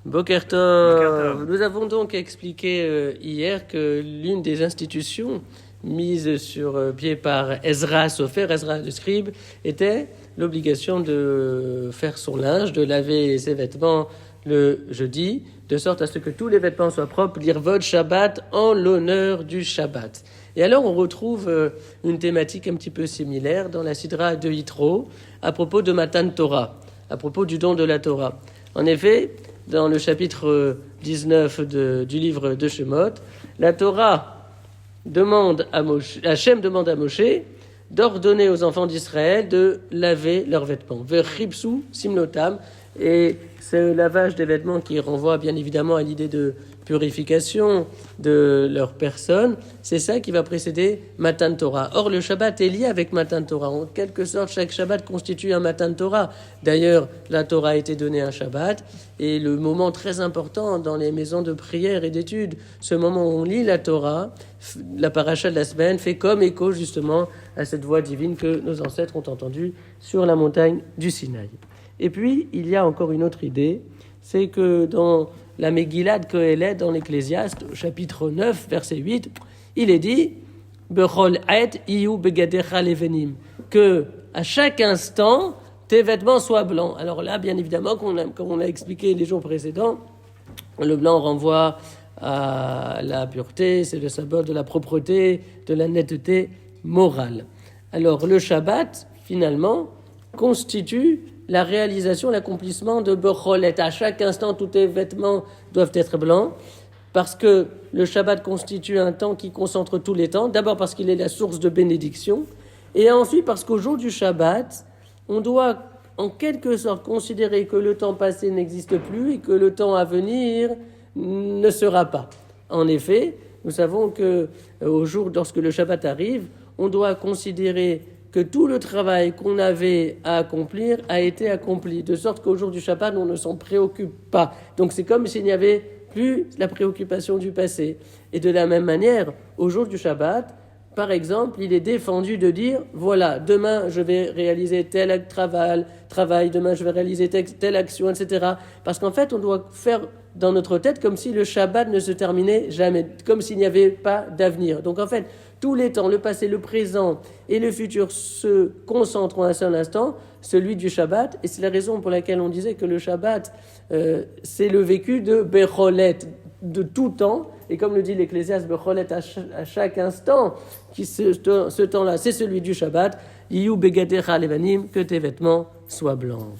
Boker Tov. Nous avons donc expliqué hier que l'une des institutions mises sur pied par Ezra Sofer, Ezra le scribe, était l'obligation de faire son linge, de laver ses vêtements le jeudi, de sorte à ce que tous les vêtements soient propres, l'irvod Shabbat en l'honneur du Shabbat. Et alors on retrouve une thématique un petit peu similaire dans la Sidra de Yitro à propos de Matan Torah, à propos du don de la Torah. En effet, dans le chapitre 19 du livre de Shemot, la Torah demande à Moshe, Hachem demande à Moshe d'ordonner aux enfants d'Israël de laver leurs vêtements. Verchipsu simnotam, et ce lavage des vêtements qui renvoie bien évidemment à l'idée de purification de leur personne, c'est ça qui va précéder Matan Torah. Or, le Shabbat est lié avec Matan Torah. En quelque sorte, chaque Shabbat constitue un Matan Torah. D'ailleurs, la Torah a été donnée un Shabbat, et le moment très important dans les maisons de prière et d'études, ce moment où on lit la Torah, la paracha de la semaine, fait comme écho justement à cette voix divine que nos ancêtres ont entendue sur la montagne du Sinaï. Et puis, il y a encore une autre idée, c'est que dans la Megillah de Kohelet, dans l'Ecclésiaste, au chapitre 9, verset 8, il est dit Bechol et iyu begadecha levenim, que à chaque instant, tes vêtements soient blancs. Alors là, bien évidemment, comme on l'a expliqué les jours précédents, le blanc renvoie à la pureté, c'est le symbole de la propreté, de la netteté morale. Alors le Shabbat, finalement, constitue la réalisation, l'accomplissement de Becholet. À chaque instant, tous tes vêtements doivent être blancs, parce que le Shabbat constitue un temps qui concentre tous les temps. D'abord parce qu'il est la source de bénédiction, et ensuite parce qu'au jour du Shabbat, on doit en quelque sorte considérer que le temps passé n'existe plus et que le temps à venir ne sera pas. En effet, nous savons que au jour, lorsque le Shabbat arrive, on doit considérer que tout le travail qu'on avait à accomplir a été accompli, de sorte qu'au jour du Shabbat, on ne s'en préoccupe pas. Donc c'est comme s'il n'y avait plus la préoccupation du passé. Et de la même manière, au jour du Shabbat, par exemple, il est défendu de dire, voilà, demain je vais réaliser tel travail, demain je vais réaliser telle action, etc. Parce qu'en fait, on doit faire dans notre tête comme si le Shabbat ne se terminait jamais, comme s'il n'y avait pas d'avenir. Donc en fait, tous les temps, le passé, le présent et le futur se concentrent en un seul instant, celui du Shabbat. Et c'est la raison pour laquelle on disait que le Shabbat, c'est le vécu de Becholet, de tout temps. Et comme le dit l'Ecclésiaste, Becholet à chaque instant, ce temps-là, c'est celui du Shabbat. Iyu begadecha levanim, que tes vêtements soient blancs.